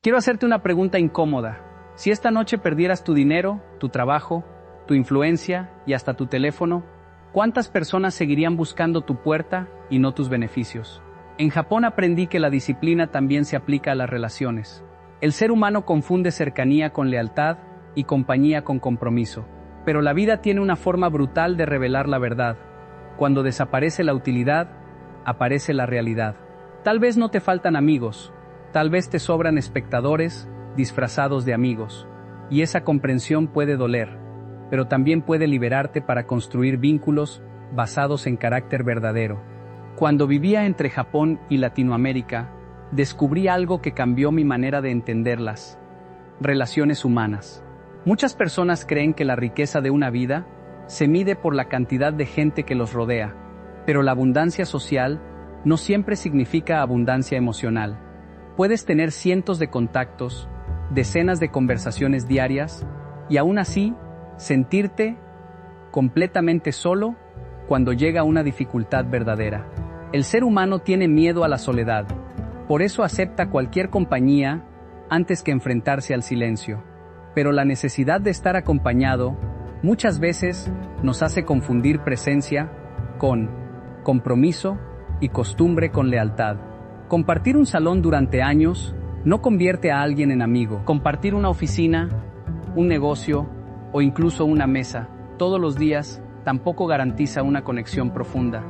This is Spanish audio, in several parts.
Quiero hacerte una pregunta incómoda. Si esta noche perdieras tu dinero, tu trabajo, tu influencia y hasta tu teléfono, ¿cuántas personas seguirían buscando tu puerta y no tus beneficios? En Japón aprendí que la disciplina también se aplica a las relaciones. El ser humano confunde cercanía con lealtad y compañía con compromiso. Pero la vida tiene una forma brutal de revelar la verdad. Cuando desaparece la utilidad, aparece la realidad. Tal vez no te faltan amigos. Tal vez te sobran espectadores disfrazados de amigos, y esa comprensión puede doler, pero también puede liberarte para construir vínculos basados en carácter verdadero. Cuando vivía entre Japón y Latinoamérica, descubrí algo que cambió mi manera de entenderlas: relaciones humanas. Muchas personas creen que la riqueza de una vida se mide por la cantidad de gente que los rodea, pero la abundancia social no siempre significa abundancia emocional. Puedes tener cientos de contactos, decenas de conversaciones diarias, y aún así, sentirte completamente solo cuando llega una dificultad verdadera. El ser humano tiene miedo a la soledad, por eso acepta cualquier compañía antes que enfrentarse al silencio. Pero la necesidad de estar acompañado muchas veces nos hace confundir presencia con compromiso y costumbre con lealtad. Compartir un salón durante años no convierte a alguien en amigo. Compartir una oficina, un negocio o incluso una mesa todos los días tampoco garantiza una conexión profunda.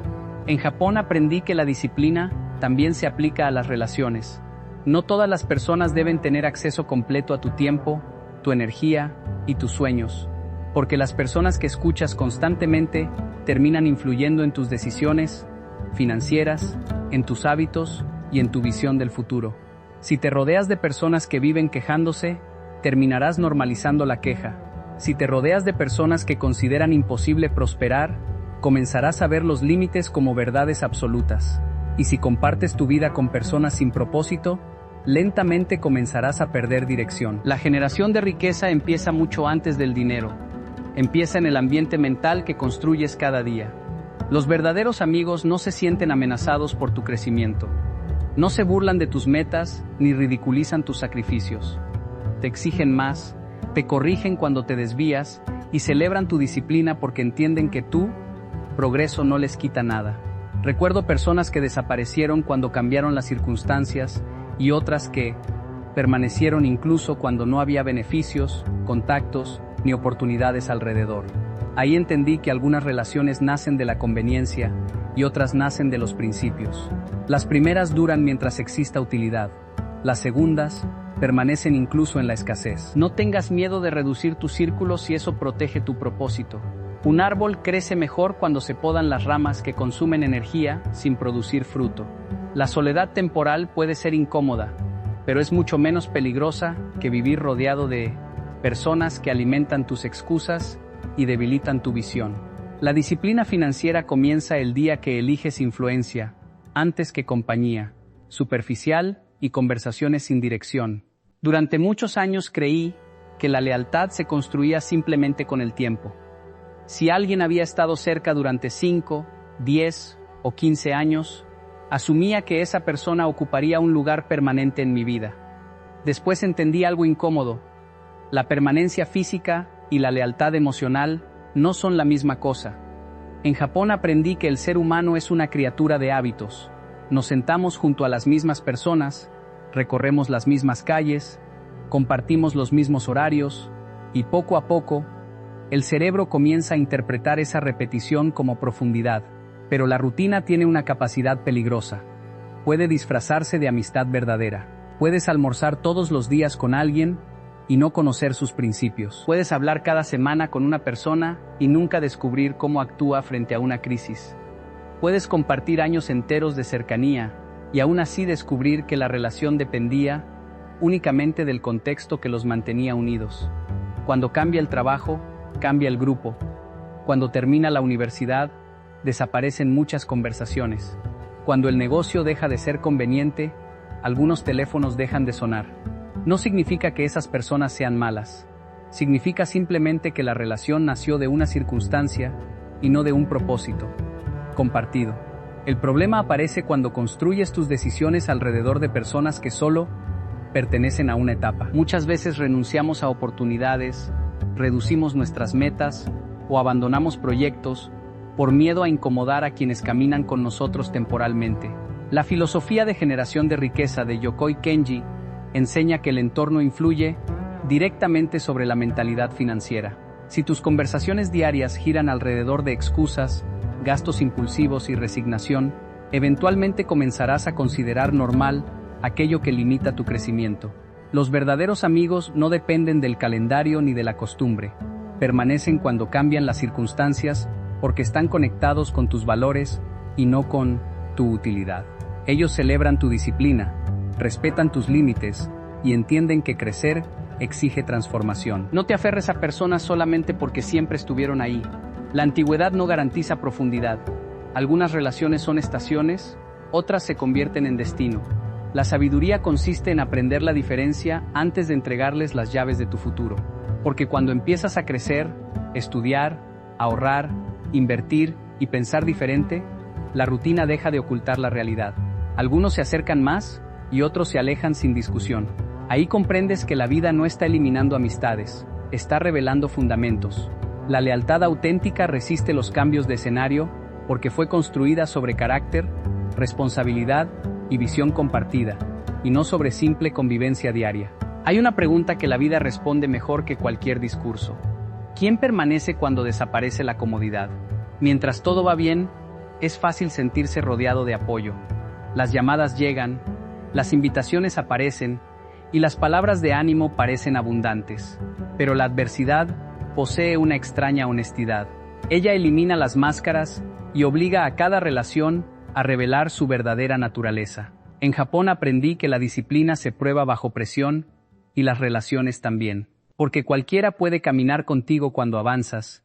En Japón aprendí que la disciplina también se aplica a las relaciones. No todas las personas deben tener acceso completo a tu tiempo, tu energía y tus sueños, porque las personas que escuchas constantemente terminan influyendo en tus decisiones financieras, en tus hábitos y en tu visión del futuro. Si te rodeas de personas que viven quejándose, terminarás normalizando la queja. Si te rodeas de personas que consideran imposible prosperar, comenzarás a ver los límites como verdades absolutas. Y si compartes tu vida con personas sin propósito, lentamente comenzarás a perder dirección. La generación de riqueza empieza mucho antes del dinero. Empieza en el ambiente mental que construyes cada día. Los verdaderos amigos no se sienten amenazados por tu crecimiento. No se burlan de tus metas ni ridiculizan tus sacrificios. Te exigen más, te corrigen cuando te desvías y celebran tu disciplina porque entienden que tu progreso no les quita nada. Recuerdo personas que desaparecieron cuando cambiaron las circunstancias y otras que permanecieron incluso cuando no había beneficios, contactos ni oportunidades alrededor. Ahí entendí que algunas relaciones nacen de la conveniencia y otras nacen de los principios. Las primeras duran mientras exista utilidad. Las segundas permanecen incluso en la escasez. No tengas miedo de reducir tu círculo si eso protege tu propósito. Un árbol crece mejor cuando se podan las ramas que consumen energía sin producir fruto. La soledad temporal puede ser incómoda, pero es mucho menos peligrosa que vivir rodeado de personas que alimentan tus excusas y debilitan tu visión. La disciplina financiera comienza el día que eliges influencia, antes que compañía, superficial y conversaciones sin dirección. Durante muchos años creí que la lealtad se construía simplemente con el tiempo. Si alguien había estado cerca durante 5, 10 o 15 años, asumía que esa persona ocuparía un lugar permanente en mi vida. Después entendí algo incómodo. La permanencia física y la lealtad emocional no son la misma cosa. En Japón aprendí que el ser humano es una criatura de hábitos. Nos sentamos junto a las mismas personas, recorremos las mismas calles, compartimos los mismos horarios, y poco a poco, el cerebro comienza a interpretar esa repetición como profundidad. Pero la rutina tiene una capacidad peligrosa. Puede disfrazarse de amistad verdadera. Puedes almorzar todos los días con alguien y no conocer sus principios. Puedes hablar cada semana con una persona y nunca descubrir cómo actúa frente a una crisis. Puedes compartir años enteros de cercanía y aún así descubrir que la relación dependía únicamente del contexto que los mantenía unidos. Cuando cambia el trabajo, cambia el grupo. Cuando termina la universidad, desaparecen muchas conversaciones. Cuando el negocio deja de ser conveniente, algunos teléfonos dejan de sonar. No significa que esas personas sean malas. Significa simplemente que la relación nació de una circunstancia y no de un propósito compartido. El problema aparece cuando construyes tus decisiones alrededor de personas que solo pertenecen a una etapa. Muchas veces renunciamos a oportunidades, reducimos nuestras metas o abandonamos proyectos por miedo a incomodar a quienes caminan con nosotros temporalmente. La filosofía de generación de riqueza de Yokoi Kenji enseña que el entorno influye directamente sobre la mentalidad financiera. Si tus conversaciones diarias giran alrededor de excusas, gastos impulsivos y resignación, eventualmente comenzarás a considerar normal aquello que limita tu crecimiento. Los verdaderos amigos no dependen del calendario ni de la costumbre. Permanecen cuando cambian las circunstancias porque están conectados con tus valores y no con tu utilidad. Ellos celebran tu disciplina, respetan tus límites y entienden que crecer exige transformación. No te aferres a personas solamente porque siempre estuvieron ahí. La antigüedad no garantiza profundidad. Algunas relaciones son estaciones, otras se convierten en destino. La sabiduría consiste en aprender la diferencia antes de entregarles las llaves de tu futuro. Porque cuando empiezas a crecer, estudiar, ahorrar, invertir y pensar diferente, la rutina deja de ocultar la realidad. Algunos se acercan más y otros se alejan sin discusión. Ahí comprendes que la vida no está eliminando amistades, está revelando fundamentos. La lealtad auténtica resiste los cambios de escenario porque fue construida sobre carácter, responsabilidad y visión compartida, y no sobre simple convivencia diaria. Hay una pregunta que la vida responde mejor que cualquier discurso. ¿Quién permanece cuando desaparece la comodidad? Mientras todo va bien, es fácil sentirse rodeado de apoyo. Las llamadas llegan, las invitaciones aparecen, y las palabras de ánimo parecen abundantes. Pero la adversidad posee una extraña honestidad. Ella elimina las máscaras y obliga a cada relación a revelar su verdadera naturaleza. En Japón aprendí que la disciplina se prueba bajo presión y las relaciones también. Porque cualquiera puede caminar contigo cuando avanzas,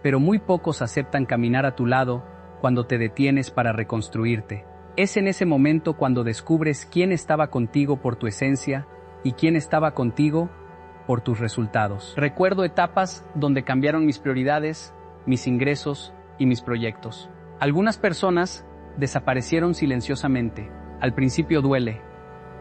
pero muy pocos aceptan caminar a tu lado cuando te detienes para reconstruirte. Es en ese momento cuando descubres quién estaba contigo por tu esencia y quién estaba contigo por tus resultados. Recuerdo etapas donde cambiaron mis prioridades, mis ingresos y mis proyectos. Algunas personas desaparecieron silenciosamente. Al principio duele,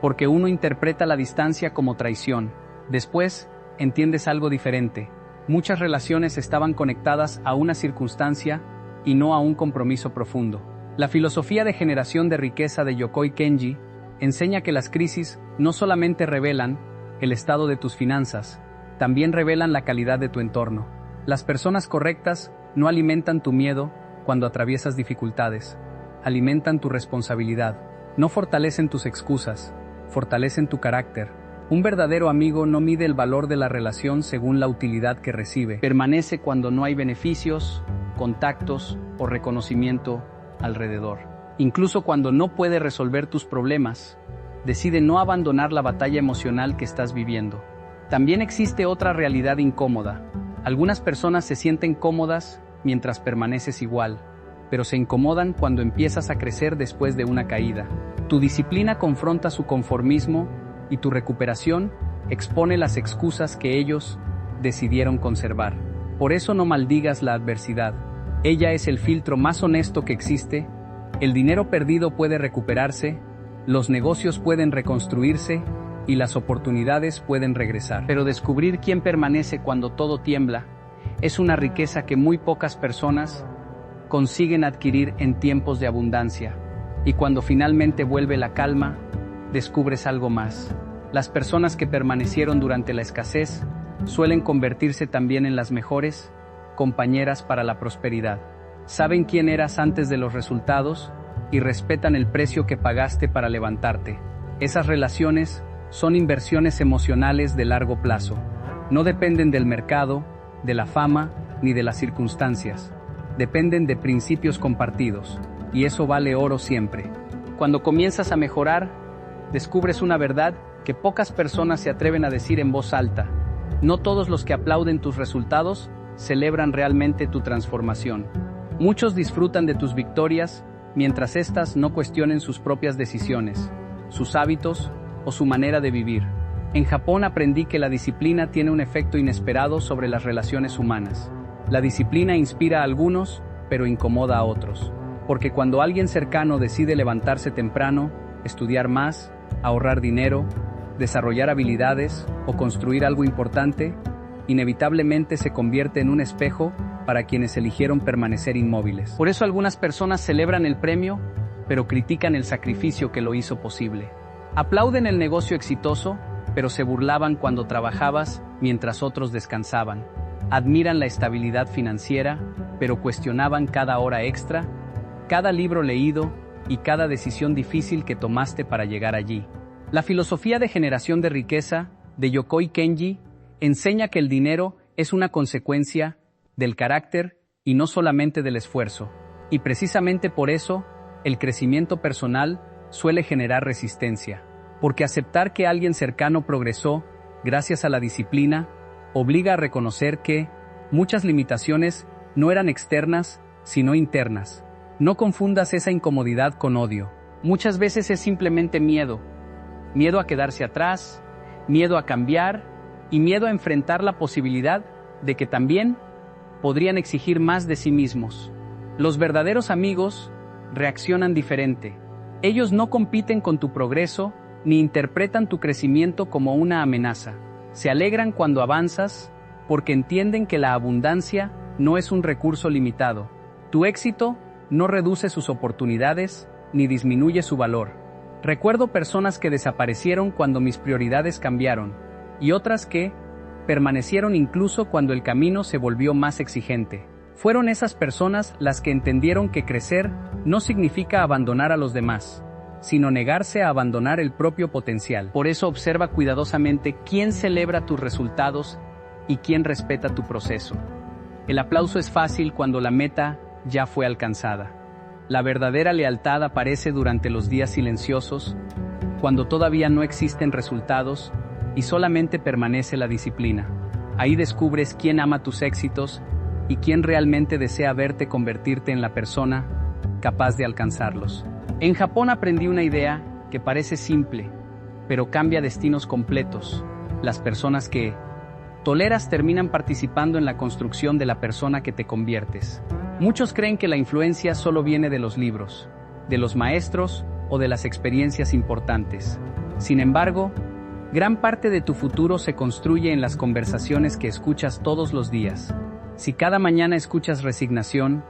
porque uno interpreta la distancia como traición. Después, entiendes algo diferente. Muchas relaciones estaban conectadas a una circunstancia y no a un compromiso profundo. La filosofía de generación de riqueza de Yokoi Kenji enseña que las crisis no solamente revelan el estado de tus finanzas, también revelan la calidad de tu entorno. Las personas correctas no alimentan tu miedo cuando atraviesas dificultades, alimentan tu responsabilidad. No fortalecen tus excusas, fortalecen tu carácter. Un verdadero amigo no mide el valor de la relación según la utilidad que recibe. Permanece cuando no hay beneficios, contactos o reconocimiento alrededor. Incluso cuando no puede resolver tus problemas, decide no abandonar la batalla emocional que estás viviendo. También existe otra realidad incómoda. Algunas personas se sienten cómodas mientras permaneces igual, pero se incomodan cuando empiezas a crecer después de una caída. Tu disciplina confronta su conformismo y tu recuperación expone las excusas que ellos decidieron conservar. Por eso no maldigas la adversidad. Ella es el filtro más honesto que existe. El dinero perdido puede recuperarse, los negocios pueden reconstruirse y las oportunidades pueden regresar. Pero descubrir quién permanece cuando todo tiembla es una riqueza que muy pocas personas consiguen adquirir en tiempos de abundancia. Y cuando finalmente vuelve la calma, descubres algo más. Las personas que permanecieron durante la escasez suelen convertirse también en las mejores compañeras para la prosperidad. Saben quién eras antes de los resultados y respetan el precio que pagaste para levantarte. Esas relaciones son inversiones emocionales de largo plazo. No dependen del mercado, de la fama ni de las circunstancias. Dependen de principios compartidos, y eso vale oro siempre. Cuando comienzas a mejorar, descubres una verdad que pocas personas se atreven a decir en voz alta. No todos los que aplauden tus resultados celebran realmente tu transformación. Muchos disfrutan de tus victorias, mientras éstas no cuestionen sus propias decisiones, sus hábitos o su manera de vivir. En Japón aprendí que la disciplina tiene un efecto inesperado sobre las relaciones humanas. La disciplina inspira a algunos, pero incomoda a otros. Porque cuando alguien cercano decide levantarse temprano, estudiar más, ahorrar dinero desarrollar habilidades o construir algo importante, inevitablemente se convierte en un espejo para quienes eligieron permanecer inmóviles. Por eso algunas personas celebran el premio, pero critican el sacrificio que lo hizo posible. Aplauden el negocio exitoso, pero se burlaban cuando trabajabas mientras otros descansaban. Admiran la estabilidad financiera, pero cuestionaban cada hora extra, cada libro leído y cada decisión difícil que tomaste para llegar allí. La filosofía de generación de riqueza de Yokoi Kenji enseña que el dinero es una consecuencia del carácter y no solamente del esfuerzo. Y precisamente por eso, el crecimiento personal suele generar resistencia. Porque aceptar que alguien cercano progresó gracias a la disciplina obliga a reconocer que muchas limitaciones no eran externas, sino internas. No confundas esa incomodidad con odio. Muchas veces es simplemente miedo. Miedo a quedarse atrás, miedo a cambiar y miedo a enfrentar la posibilidad de que también podrían exigir más de sí mismos. Los verdaderos amigos reaccionan diferente. Ellos no compiten con tu progreso ni interpretan tu crecimiento como una amenaza. Se alegran cuando avanzas porque entienden que la abundancia no es un recurso limitado. Tu éxito no reduce sus oportunidades ni disminuye su valor. Recuerdo personas que desaparecieron cuando mis prioridades cambiaron y otras que permanecieron incluso cuando el camino se volvió más exigente. Fueron esas personas las que entendieron que crecer no significa abandonar a los demás, sino negarse a abandonar el propio potencial. Por eso observa cuidadosamente quién celebra tus resultados y quién respeta tu proceso. El aplauso es fácil cuando la meta ya fue alcanzada. La verdadera lealtad aparece durante los días silenciosos, cuando todavía no existen resultados y solamente permanece la disciplina. Ahí descubres quién ama tus éxitos y quién realmente desea verte convertirte en la persona capaz de alcanzarlos. En Japón aprendí una idea que parece simple, pero cambia destinos completos. Las personas que toleras terminan participando en la construcción de la persona que te conviertes. Muchos creen que la influencia solo viene de los libros, de los maestros o de las experiencias importantes. Sin embargo, gran parte de tu futuro se construye en las conversaciones que escuchas todos los días. Si cada mañana escuchas resignación,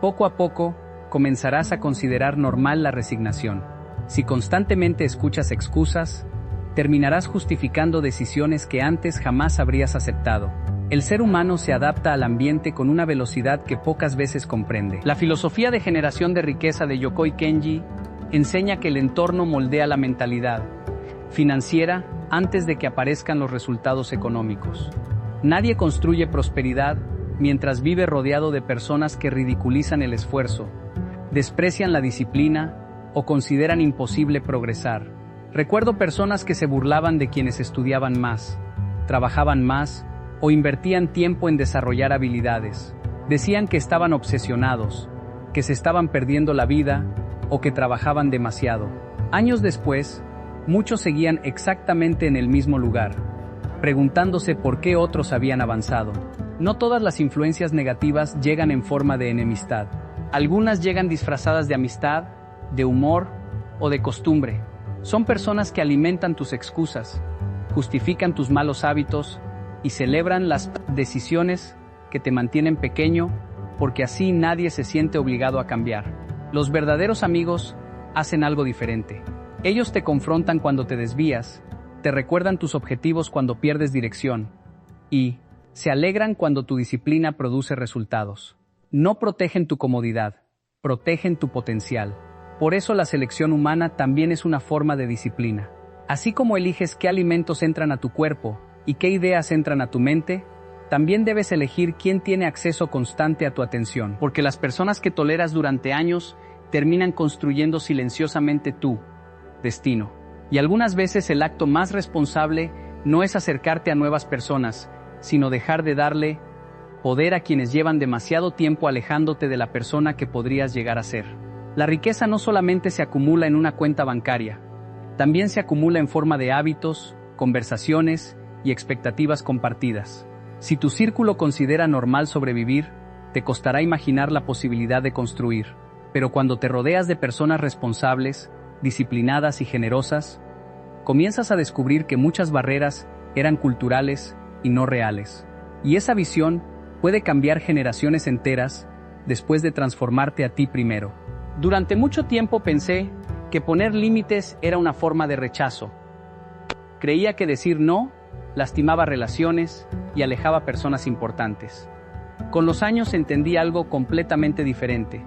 poco a poco comenzarás a considerar normal la resignación. Si constantemente escuchas excusas, terminarás justificando decisiones que antes jamás habrías aceptado. El ser humano se adapta al ambiente con una velocidad que pocas veces comprende. La filosofía de generación de riqueza de Yokoi Kenji enseña que el entorno moldea la mentalidad financiera antes de que aparezcan los resultados económicos. Nadie construye prosperidad mientras vive rodeado de personas que ridiculizan el esfuerzo, desprecian la disciplina o consideran imposible progresar. Recuerdo personas que se burlaban de quienes estudiaban más, trabajaban más o invertían tiempo en desarrollar habilidades. Decían que estaban obsesionados, que se estaban perdiendo la vida o que trabajaban demasiado. Años después, muchos seguían exactamente en el mismo lugar, preguntándose por qué otros habían avanzado. No todas las influencias negativas llegan en forma de enemistad. Algunas llegan disfrazadas de amistad, de humor o de costumbre. Son personas que alimentan tus excusas, justifican tus malos hábitos y celebran las decisiones que te mantienen pequeño, porque así nadie se siente obligado a cambiar. Los verdaderos amigos hacen algo diferente. Ellos te confrontan cuando te desvías, te recuerdan tus objetivos cuando pierdes dirección y se alegran cuando tu disciplina produce resultados. No protegen tu comodidad, protegen tu potencial. Por eso la selección humana también es una forma de disciplina. Así como eliges qué alimentos entran a tu cuerpo y qué ideas entran a tu mente, también debes elegir quién tiene acceso constante a tu atención. Porque las personas que toleras durante años terminan construyendo silenciosamente tu destino. Y algunas veces el acto más responsable no es acercarte a nuevas personas, sino dejar de darle poder a quienes llevan demasiado tiempo alejándote de la persona que podrías llegar a ser. La riqueza no solamente se acumula en una cuenta bancaria, también se acumula en forma de hábitos, conversaciones y expectativas compartidas. Si tu círculo considera normal sobrevivir, te costará imaginar la posibilidad de construir. Pero cuando te rodeas de personas responsables, disciplinadas y generosas, comienzas a descubrir que muchas barreras eran culturales y no reales. Y esa visión puede cambiar generaciones enteras después de transformarte a ti primero. Durante mucho tiempo pensé que poner límites era una forma de rechazo. Creía que decir no lastimaba relaciones y alejaba personas importantes. Con los años entendí algo completamente diferente.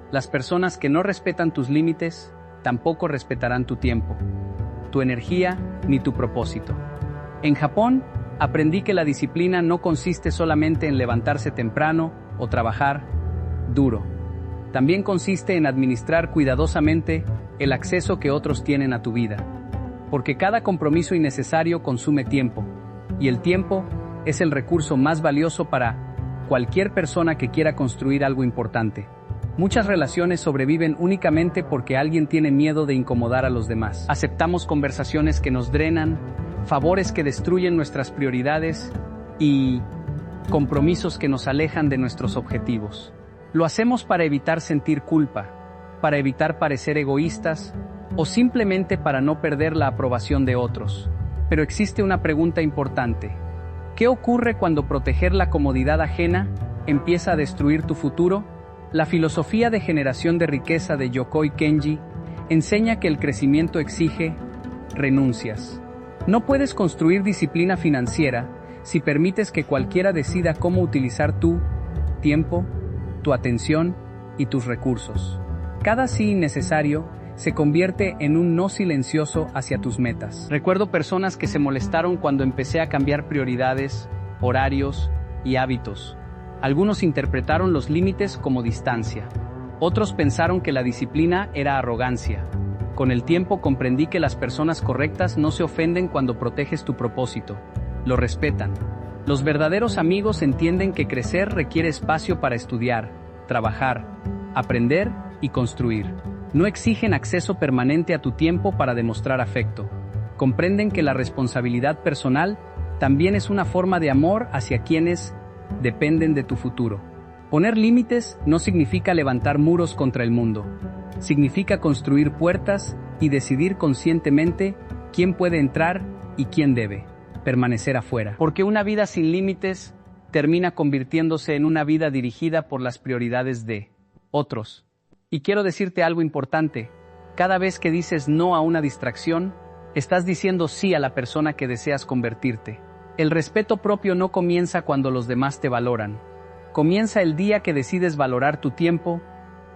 Las personas que no respetan tus límites tampoco respetarán tu tiempo, tu energía ni tu propósito. En Japón, aprendí que la disciplina no consiste solamente en levantarse temprano o trabajar duro. También consiste en administrar cuidadosamente el acceso que otros tienen a tu vida. Porque cada compromiso innecesario consume tiempo, y el tiempo es el recurso más valioso para cualquier persona que quiera construir algo importante. Muchas relaciones sobreviven únicamente porque alguien tiene miedo de incomodar a los demás. Aceptamos conversaciones que nos drenan, favores que destruyen nuestras prioridades y compromisos que nos alejan de nuestros objetivos. Lo hacemos para evitar sentir culpa, para evitar parecer egoístas o simplemente para no perder la aprobación de otros. Pero existe una pregunta importante. ¿Qué ocurre cuando proteger la comodidad ajena empieza a destruir tu futuro? La filosofía de generación de riqueza de Yokoi Kenji enseña que el crecimiento exige renuncias. No puedes construir disciplina financiera si permites que cualquiera decida cómo utilizar tu tiempo, tu atención y tus recursos. Cada sí innecesario se convierte en un no silencioso hacia tus metas. Recuerdo personas que se molestaron cuando empecé a cambiar prioridades, horarios y hábitos. Algunos interpretaron los límites como distancia. Otros pensaron que la disciplina era arrogancia. Con el tiempo comprendí que las personas correctas no se ofenden cuando proteges tu propósito. Lo respetan. Los verdaderos amigos entienden que crecer requiere espacio para estudiar, trabajar, aprender y construir. No exigen acceso permanente a tu tiempo para demostrar afecto. Comprenden que la responsabilidad personal también es una forma de amor hacia quienes dependen de tu futuro. Poner límites no significa levantar muros contra el mundo. Significa construir puertas y decidir conscientemente quién puede entrar y quién debe permanecer afuera. Porque una vida sin límites termina convirtiéndose en una vida dirigida por las prioridades de otros. Y quiero decirte algo importante. Cada vez que dices no a una distracción, estás diciendo sí a la persona que deseas convertirte. El respeto propio no comienza cuando los demás te valoran. Comienza el día que decides valorar tu tiempo,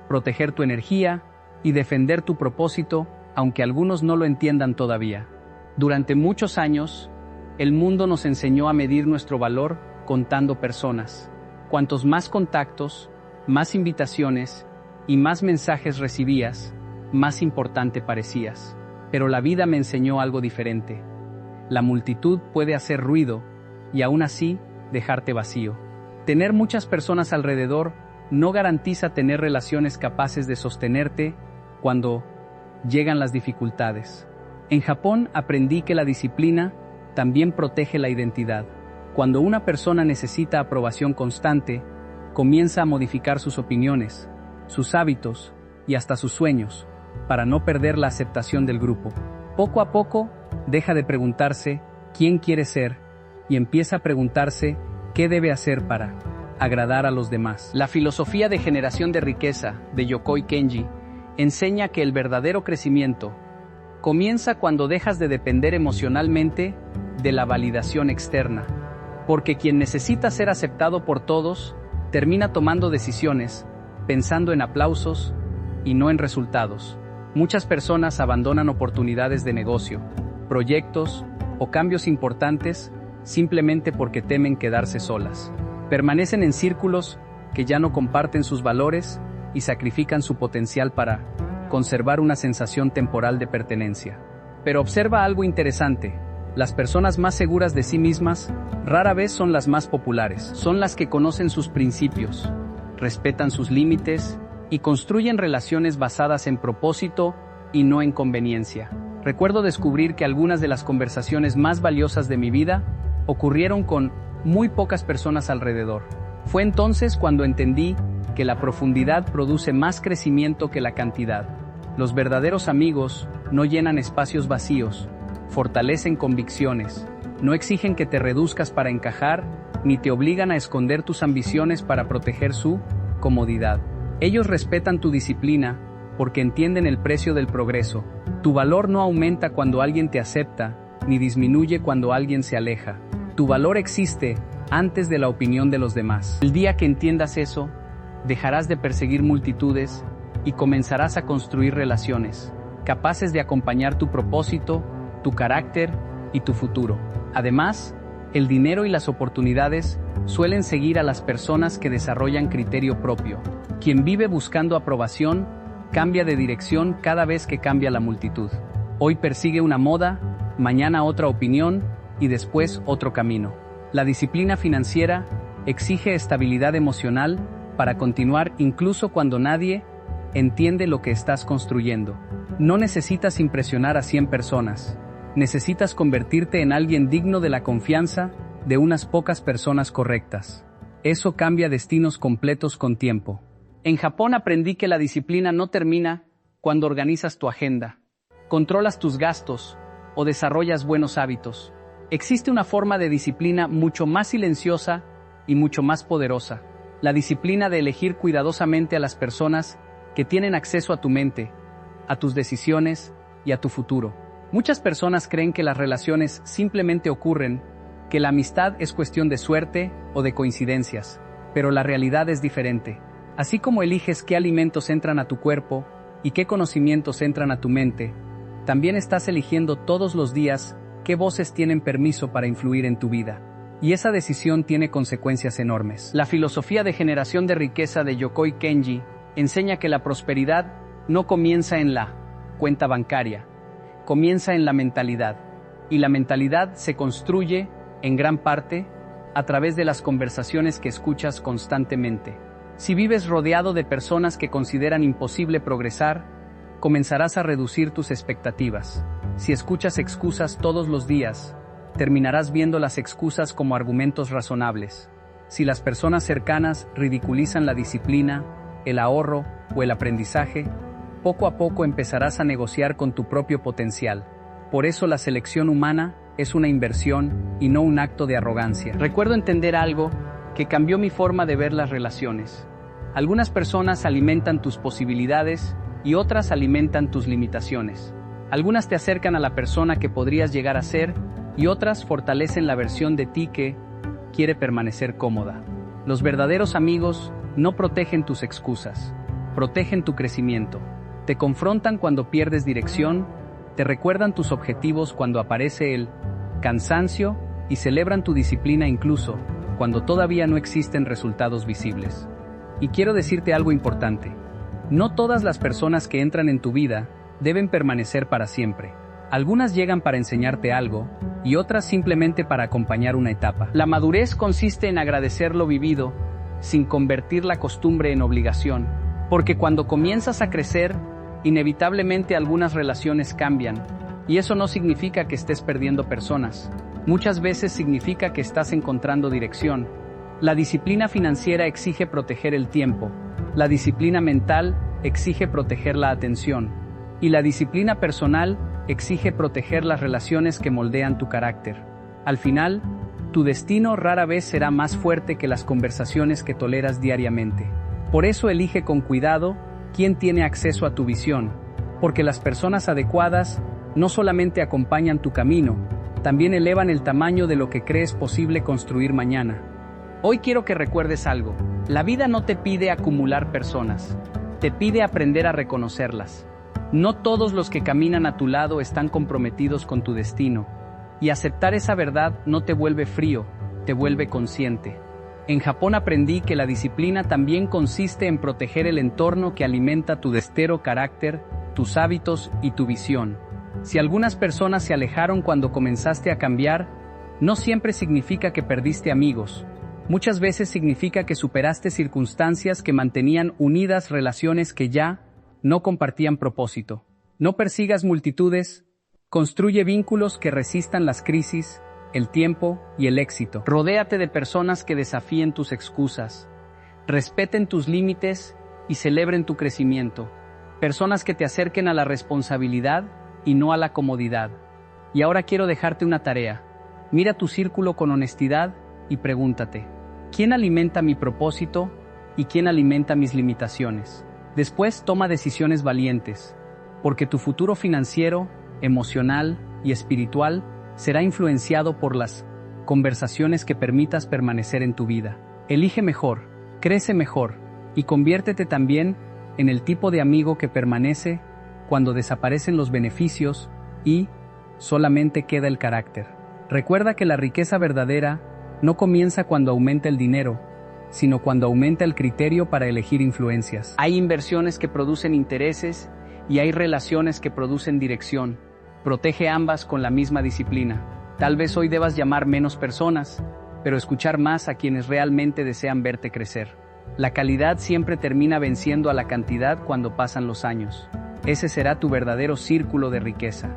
proteger tu energía y defender tu propósito, aunque algunos no lo entiendan todavía. Durante muchos años, el mundo nos enseñó a medir nuestro valor contando personas. Cuantos más contactos, más invitaciones y más mensajes recibías, más importante parecías. Pero la vida me enseñó algo diferente. La multitud puede hacer ruido y aún así dejarte vacío. Tener muchas personas alrededor no garantiza tener relaciones capaces de sostenerte cuando llegan las dificultades. En Japón aprendí que la disciplina también protege la identidad. Cuando una persona necesita aprobación constante, comienza a modificar sus opiniones, sus hábitos y hasta sus sueños, para no perder la aceptación del grupo. Poco a poco, deja de preguntarse quién quiere ser y empieza a preguntarse qué debe hacer para agradar a los demás. La filosofía de generación de riqueza de Yokoi Kenji enseña que el verdadero crecimiento comienza cuando dejas de depender emocionalmente de la validación externa, porque quien necesita ser aceptado por todos termina tomando decisiones pensando en aplausos y no en resultados. Muchas personas abandonan oportunidades de negocio, proyectos o cambios importantes simplemente porque temen quedarse solas. Permanecen en círculos que ya no comparten sus valores y sacrifican su potencial para conservar una sensación temporal de pertenencia. Pero observa algo interesante. Las personas más seguras de sí mismas rara vez son las más populares. Son las que conocen sus principios, respetan sus límites y construyen relaciones basadas en propósito y no en conveniencia. Recuerdo descubrir que algunas de las conversaciones más valiosas de mi vida ocurrieron con muy pocas personas alrededor. Fue entonces cuando entendí que la profundidad produce más crecimiento que la cantidad. Los verdaderos amigos no llenan espacios vacíos, fortalecen convicciones, no exigen que te reduzcas para encajar, ni te obligan a esconder tus ambiciones para proteger su comodidad. Ellos respetan tu disciplina porque entienden el precio del progreso. Tu valor no aumenta cuando alguien te acepta, ni disminuye cuando alguien se aleja. Tu valor existe antes de la opinión de los demás. El día que entiendas eso, dejarás de perseguir multitudes y comenzarás a construir relaciones capaces de acompañar tu propósito, tu carácter y tu futuro. Además, el dinero y las oportunidades suelen seguir a las personas que desarrollan criterio propio. Quien vive buscando aprobación cambia de dirección cada vez que cambia la multitud. Hoy persigue una moda, mañana otra opinión y después otro camino. La disciplina financiera exige estabilidad emocional para continuar incluso cuando nadie entiende lo que estás construyendo. No necesitas impresionar a 100 personas. Necesitas convertirte en alguien digno de la confianza de unas pocas personas correctas. Eso cambia destinos completos con tiempo. En Japón aprendí que la disciplina no termina cuando organizas tu agenda, controlas tus gastos o desarrollas buenos hábitos. Existe una forma de disciplina mucho más silenciosa y mucho más poderosa. La disciplina de elegir cuidadosamente a las personas que tienen acceso a tu mente, a tus decisiones y a tu futuro. Muchas personas creen que las relaciones simplemente ocurren, que la amistad es cuestión de suerte o de coincidencias, pero la realidad es diferente. Así como eliges qué alimentos entran a tu cuerpo y qué conocimientos entran a tu mente, también estás eligiendo todos los días qué voces tienen permiso para influir en tu vida. Y esa decisión tiene consecuencias enormes. La filosofía de generación de riqueza de Yokoi Kenji enseña que la prosperidad no comienza en la cuenta bancaria, comienza en la mentalidad. Y la mentalidad se construye, en gran parte, a través de las conversaciones que escuchas constantemente. Si vives rodeado de personas que consideran imposible progresar, comenzarás a reducir tus expectativas. Si escuchas excusas todos los días, terminarás viendo las excusas como argumentos razonables. Si las personas cercanas ridiculizan la disciplina, el ahorro o el aprendizaje, poco a poco empezarás a negociar con tu propio potencial. Por eso la selección humana es una inversión y no un acto de arrogancia. Recuerdo entender algo que cambió mi forma de ver las relaciones. Algunas personas alimentan tus posibilidades y otras alimentan tus limitaciones. Algunas te acercan a la persona que podrías llegar a ser y otras fortalecen la versión de ti que quiere permanecer cómoda. Los verdaderos amigos no protegen tus excusas, protegen tu crecimiento. Te confrontan cuando pierdes dirección, te recuerdan tus objetivos cuando aparece el cansancio y celebran tu disciplina incluso cuando todavía no existen resultados visibles. Y quiero decirte algo importante. No todas las personas que entran en tu vida deben permanecer para siempre. Algunas llegan para enseñarte algo y otras simplemente para acompañar una etapa. La madurez consiste en agradecer lo vivido sin convertir la costumbre en obligación, porque cuando comienzas a crecer, inevitablemente algunas relaciones cambian, y eso no significa que estés perdiendo personas. Muchas veces significa que estás encontrando dirección. La disciplina financiera exige proteger el tiempo, la disciplina mental exige proteger la atención, y la disciplina personal exige proteger las relaciones que moldean tu carácter. Al final, tu destino rara vez será más fuerte que las conversaciones que toleras diariamente. Por eso elige con cuidado quién tiene acceso a tu visión, porque las personas adecuadas no solamente acompañan tu camino, también elevan el tamaño de lo que crees posible construir mañana. Hoy quiero que recuerdes algo. La vida no te pide acumular personas, te pide aprender a reconocerlas. No todos los que caminan a tu lado están comprometidos con tu destino, y aceptar esa verdad no te vuelve frío, te vuelve consciente. En Japón aprendí que la disciplina también consiste en proteger el entorno que alimenta tu destero carácter, tus hábitos y tu visión. Si algunas personas se alejaron cuando comenzaste a cambiar, no siempre significa que perdiste amigos. Muchas veces significa que superaste circunstancias que mantenían unidas relaciones que ya no compartían propósito. No persigas multitudes, construye vínculos que resistan las crisis, el tiempo y el éxito. Rodéate de personas que desafíen tus excusas, respeten tus límites y celebren tu crecimiento. Personas que te acerquen a la responsabilidad y no a la comodidad. Y ahora quiero dejarte una tarea. Mira tu círculo con honestidad y pregúntate, ¿quién alimenta mi propósito y quién alimenta mis limitaciones? Después toma decisiones valientes, porque tu futuro financiero, emocional y espiritual será influenciado por las conversaciones que permitas permanecer en tu vida. Elige mejor, crece mejor y conviértete también en el tipo de amigo que permanece cuando desaparecen los beneficios y solamente queda el carácter. Recuerda que la riqueza verdadera no comienza cuando aumenta el dinero, sino cuando aumenta el criterio para elegir influencias. Hay inversiones que producen intereses y hay relaciones que producen dirección. Protege ambas con la misma disciplina. Tal vez hoy debas llamar menos personas, pero escuchar más a quienes realmente desean verte crecer. La calidad siempre termina venciendo a la cantidad cuando pasan los años. Ese será tu verdadero círculo de riqueza.